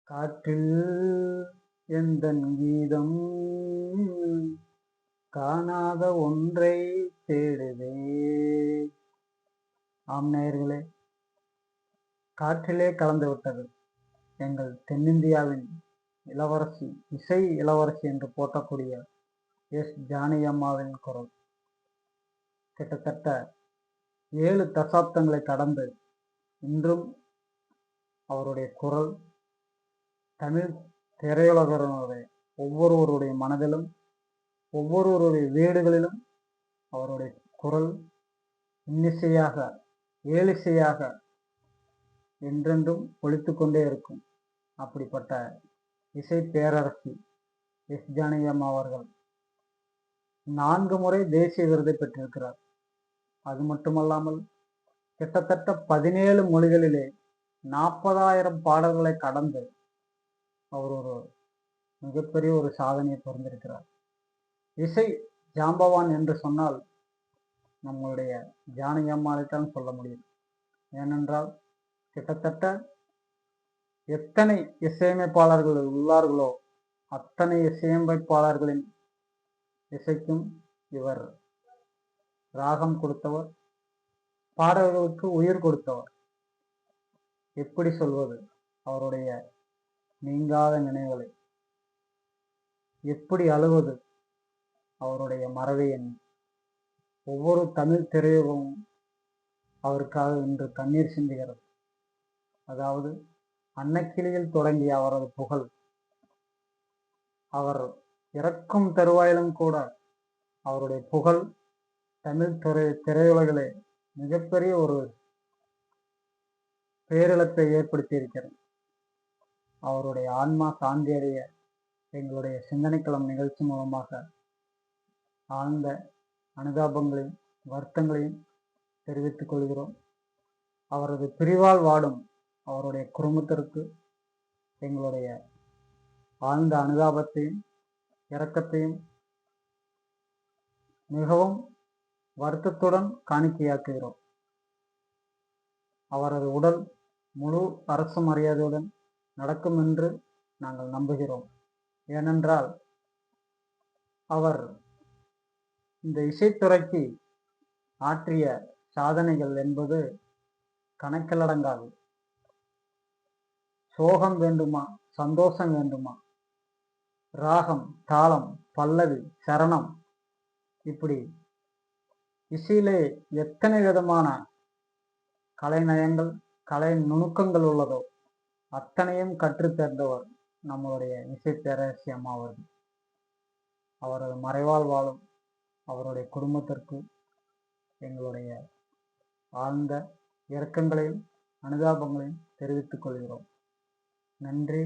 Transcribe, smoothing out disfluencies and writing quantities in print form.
காற்றில் எந்தன் கீதம் காணாத ஒன்றை தேடுதே. ஆம் நேயர்களே, காற்றிலே கலந்து விட்டது எங்கள் தென்னிந்தியாவின் இளவரசி, இசை இளவரசி என்று போற்றக்கூடிய எஸ் ஜானகி அம்மாவின் குரல். கிட்டத்தட்ட 7 தசாப்தங்களை கடந்து இன்றும் அவருடைய குரல் தமிழ் திரையுலகினுடைய ஒவ்வொருவருடைய மனதிலும், ஒவ்வொருவருடைய வீடுகளிலும் அவருடைய குரல் இன்னிசையாக, ஏழிசையாக என்றென்றும் ஒலித்து கொண்டே இருக்கும். அப்படிப்பட்ட இசை பேரரசி எஸ் ஜானகி அம்மா அவர்கள் 4 முறை தேசிய விருதை பெற்றிருக்கிறார். அது மட்டுமல்லாமல் கிட்டத்தட்ட 17 மொழிகளிலே 40,000 பாடல்களை கடந்து அவர் ஒரு மிகப்பெரிய ஒரு சாதனையை புரிந்திருக்கிறார். இசை ஜாம்பவான் என்று சொன்னால் நம்மளுடைய ஜானகி அம்மாளைத்தான் சொல்ல முடியும். ஏனென்றால் கிட்டத்தட்ட எத்தனை இசையமைப்பாளர்கள் உள்ளார்களோ அத்தனை இசையமைப்பாளர்களின் இசைக்கும் இவர் ராகம் கொடுத்தவர், பாடல்களுக்கு உயிர் கொடுத்தவர். எப்படி சொல்வது அவருடைய நீங்காத நினைவுகளை? எப்படி அழுவது அவருடைய மறைவை எண்ணி? ஒவ்வொரு தமிழ் திரையுலகும் அவருக்காக இன்று கண்ணீர் சிந்துகிறது. அதாவது அன்னக்கிளியில் தொடங்கிய அவரது புகழ் அவர் இறக்கும் தருவாயிலும் கூட அவருடைய புகழ் தமிழ் திரையுலகிலே மிகப்பெரிய ஒரு பேரிழப்பை ஏற்படுத்தி இருக்கிறது. அவருடைய ஆன்மா சாந்தி அடைய எங்களுடைய சிந்தனைக்களம் நிகழ்ச்சி மூலமாக ஆழ்ந்த அனுதாபங்களையும் வருத்தங்களையும் தெரிவித்துக் கொள்கிறோம். அவரது பிரிவால் வாடும் அவருடைய குடும்பத்திற்கு எங்களுடைய ஆழ்ந்த அனுதாபத்தையும் இரக்கத்தையும் மிகவும் வருத்தத்துடன் காணிக்கையாக்குகிறோம். அவரது உடல் முழு அரசு மரியாதையுடன் நடக்கும் என்று நாங்கள் நம்புகிறோம். ஏனென்றால் அவர் இந்த இசைத்துறைக்கு ஆற்றிய சாதனைகள் என்பது கணக்கிலடங்காது. சோகம் வேண்டுமா, சந்தோஷம் வேண்டுமா, ராகம், தாளம், பல்லவி, சரணம், இப்படி இசையிலே எத்தனை விதமான கலைநயங்கள், கலை நுணுக்கங்கள் உள்ளதோ அத்தனையும் கற்றுத் தேர்ந்தவர் நம்மளுடைய இசை பேரரசி அம்மா அவர்கள். அவரது மறைவால் வாழும் அவருடைய குடும்பத்திற்கு எங்களுடைய ஆழ்ந்த இரக்கங்களையும் அனுதாபங்களையும் தெரிவித்துக் கொள்கிறோம். நன்றி.